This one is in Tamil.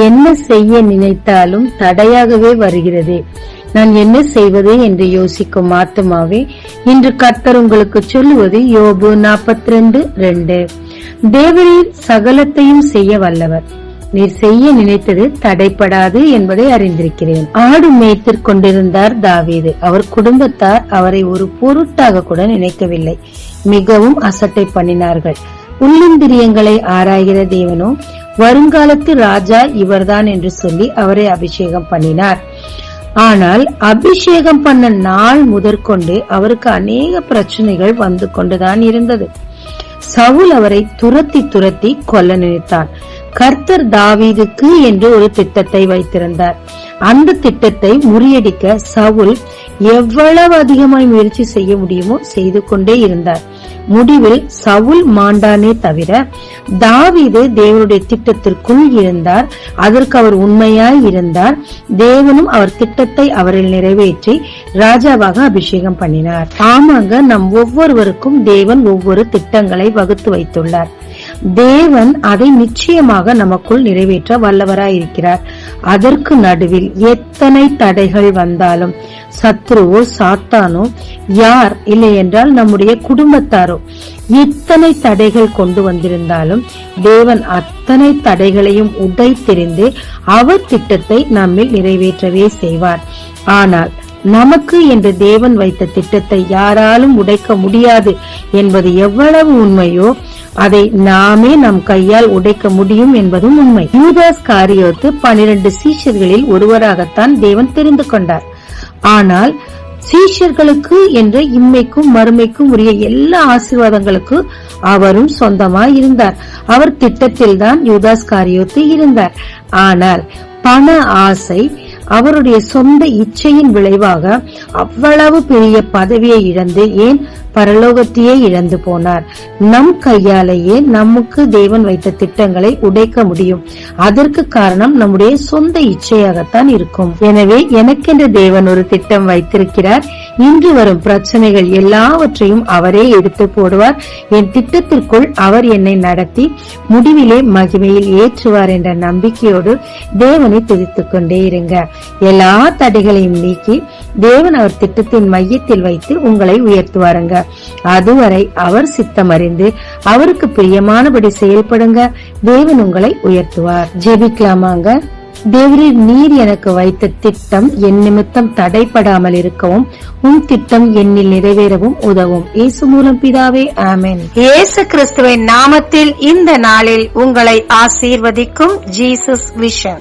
என்ன செய்ய நினைத்தாலும் தடையாகவே வருகிறது. நான் என்ன செய்வது என்று யோசிக்கும் ஆத்துமாவே, இன்று கர்த்தர் உங்களுக்கு சொல்லுவது யோபு 42:2. தேவரீர் சகலத்தையும் செய்ய வல்லவர். நீர் செய்ய நினைத்தது தடைப்படாது என்பதை அறிந்திருக்கிறேன். ஆடு மேய்த்துக் கொண்டிருந்தார் தாவீது. அவர் குடும்பத்தார் அவரை ஒரு பொருட்டாக கூட நினைக்கவில்லை. மிகவும் அசட்டை பண்ணினார்கள். உள்ளிந்திரியங்களை ஆராய்கிற தேவனோ வருங்காலத்து ராஜா இவர்தான் என்று சொல்லி அவரை அபிஷேகம் பண்ணினார். ஆனால் அபிஷேகம் பண்ண நாள் முதற்கொண்டு அவருக்கு அநேக பிரச்சனைகள் வந்து கொண்டுதான் இருந்தது. சவுல் அவரை துரத்தி கொல்ல நினைத்தான். கர்த்தர் தாவீதுக்கு என்று ஒரு திட்டத்தை வைத்திருந்தார். அந்த திட்டத்தை முறியடிக்க சவுல் எவ்வளவு அதிகமாய் முயற்சி செய்ய முடியுமோ செய்து கொண்டே இருந்தார். முடிவில் சவுல் மாண்டானே தவிர தாவீது தேவனுடைய திட்டத்திற்குள் இருந்தார். அதற்கு அவர் உண்மையாய் இருந்தார். தேவனும் அவர் திட்டத்தை அவரில் நிறைவேற்றி ராஜாவாக அபிஷேகம் பண்ணினார். ஆமாங்க, நம் ஒவ்வொருவருக்கும் தேவன் ஒவ்வொரு திட்டங்களை வகுத்து வைத்துள்ளார். தேவன் அதை நிச்சயமாக நமக்குள் நிறைவேற்ற வல்லவராயிருக்கிறார். அதற்கு நடுவில் எத்தனை தடைகள் வந்தாலும், சத்ருவோ சாத்தானோ யார் இல்லை என்றால் நம்முடைய குடும்பத்தாரோ இத்தனை தடைகள் கொண்டு வந்திருந்தாலும் தேவன் அத்தனை தடைகளையும் உடைத்தெறிந்து அவர் திட்டத்தை நம்மில் நிறைவேற்றவே செய்வார். ஆனால் நமக்கு என்று தேவன் வைத்த திட்டத்தை யாராலும் உடைக்க முடியாது என்பது எவ்வளவு உண்மையோ அதை நாமே நம் கையால் உடைக்க முடியும் என்பதும் உண்மை. யூதாஸ் காரியோத்து 12 சீஷர்களில் ஒருவராகத்தான் தேவன் தெரிந்து கொண்டார். ஆனால் சீஷர்களுக்கு என்ற இம்மைக்கும் மறுமைக்கும் உரிய எல்லா ஆசீர்வாதங்களுக்கு அவரும் சொந்தமாய் இருந்தார். அவர் திட்டத்தில் தான் யூதாஸ் காரியோத்து இருந்தார். ஆனால் பண ஆசை அவருடைய சொந்த இச்சையின் விளைவாக அவ்வளவு பெரிய பதவியை இழந்து, ஏன் பரலோகத்தையே இழந்து போனார். நம் கையாலேயே நமக்கு தேவன் வைத்த திட்டங்களை உடைக்க முடியும். அதற்கு காரணம் நம்முடைய சொந்த இச்சையாகத்தான் இருக்கும். எனவே எனக்கென்று தேவன் ஒரு திட்டம் வைத்திருக்கிறார். இன்று வரும் பிரச்சனைகள் எல்லாவற்றையும் அவரே எடுத்து போடுவார். என் திட்டத்திற்குள் அவர் என்னை நடத்தி முடிவிலே மகிமையில் ஏற்றுவார் என்ற நம்பிக்கையோடு தேவனை துதித்துக் கொண்டே இருங்க. எல்லா தடைகளையும் நீக்கி தேவன் அவர் திட்டத்தின் மையத்தில் வைத்து உங்களை உயர்த்துவாருங்க. அதுவரை அவர் சித்தம் அறிந்து அவருக்கு பிரியமானபடி செயல்படுங்க. தேவன் உங்களை உயர்த்துவார். ஜெபிக்கலாமாங்க. தேவரீர், நீர் எனக்கு வைத்த திட்டம் என் நிமித்தம் தடைப்படாமல் இருக்கவும் உம் திட்டம் என்னில் நிறைவேறவும் உதவும். இயேசு மூலம் பிதாவே, ஆமென். இயேசு கிறிஸ்துவின் நாமத்தில் இந்த நாளில் உங்களை ஆசீர்வதிக்கும் ஜீசஸ் விஷன்.